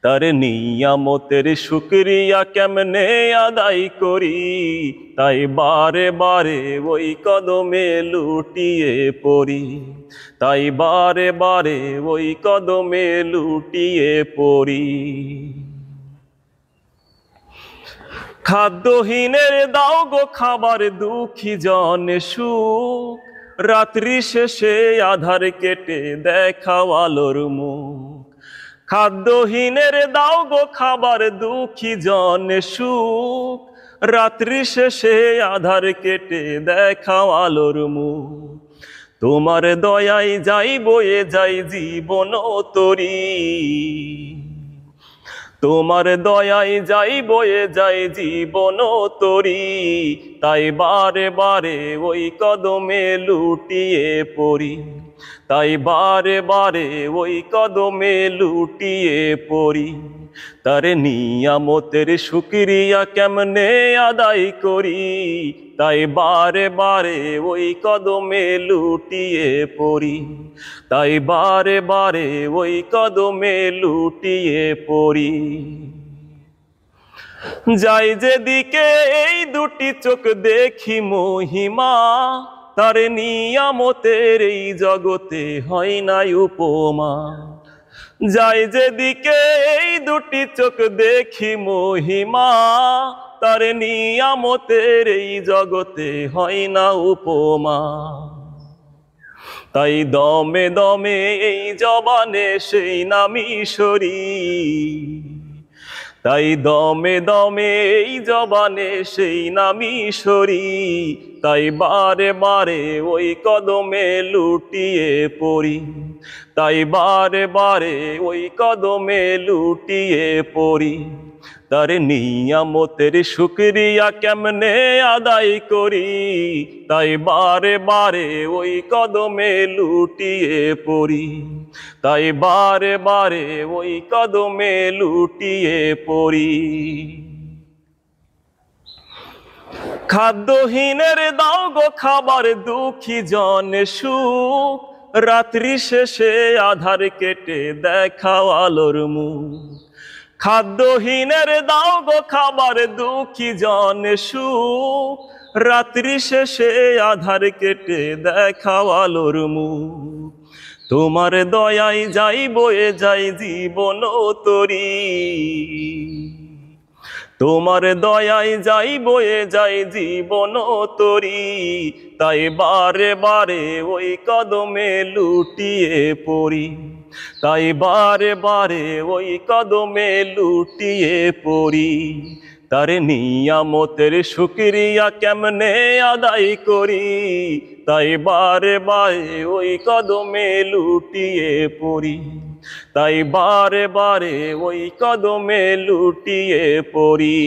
তার নিয়ামতের শুকরিয়া কেমনে আদায় করি, তাই বারে বারে ওই কদমে লুটিয়ে পড়ি, তাই বারে বারে ওই কদমে লুটিয়ে পড়ি। খাদ্যহীনের দাও গো খাবার, দুঃখী জনে সুখ, রাত্রি শেষে আধার কেটে দেখাও আলোর মুখ। খাদ্যহীনের দাও গো খাবার, দুঃখী জনে সুখ, রাত্রি শেষে আধার কেটে দেখাও আলোর মুখ। তোমার দয়ায় যাই বয়ে যাই জীবন তরি, তোমার দয়ায় যাই বয়ে যাই জীবন তরি, তাই বারে বারে ওই কদমে লুটিয়ে পড়ি, তাই বারে বারে ওই কদমে লুটিয়ে পড়ি। তার নিয়ামতের শুকরিয়া কেমনে আদায় করি, তাই বারে বারে ওই কদমে লুটিয়ে পড়ি, তাই বারে বারে ওই কদমে লুটিয়ে পড়ি। যাই যেদিকে এই দুটি চোখ দেখি মহিমা, তার নিয়ামতের এই জগতে হয় নাই উপমা। যাই যেদিকে এই দুটি চোখ দেখি মহিমা, তার নিয়ামতের এই জগতে হয় না উপমা। তাই দমে দমে এই জবানে সেই নামই সরি, তাই দমে দমে এই জবানে সেই নামই সরি, তাই বারে বারে ওই কদমে লুটিয়ে পড়ি, তাই বারে বারে ওই কদমে লুটিয়ে পড়ি। তার নিয়ামতের শুকরিয়া কেমনে আদায় করি, তাই বারে বারে ওই কদমে লুটিয়ে পড়ি, তাই বারে বারে ওই কদমে লুটিয়ে পড়ি। খাদ্যহীনের দাও গো খাবার, দুঃখী জনে সুখ, রাত্রি শেষে আধার কেটে দেখাও আলোর মুখ। খাদ্যহীনের দাও গো খাবার, দুঃখী জনে সুখ, রাত্রি শেষে আধার কেটে দেখাও আলোর মুখ। তোমার দয়ায় যাই বয়ে যাই জীবন তরি, তোমার দয়ায় যাই বয়ে যাই জীবন তরি, তাই বারে বারে ওই কদমে লুটিয়ে পড়ি, তাই বারে বারে ওই কদমে লুটিয়ে পড়ি। তার নিয়ামতের শুকরিয়া কেমনে আদায় করি, তাই বারে বারে ওই কদমে লুটিয়ে পড়ি, তাই বারে বারে ওই কদমে লুটিয়ে পড়ি।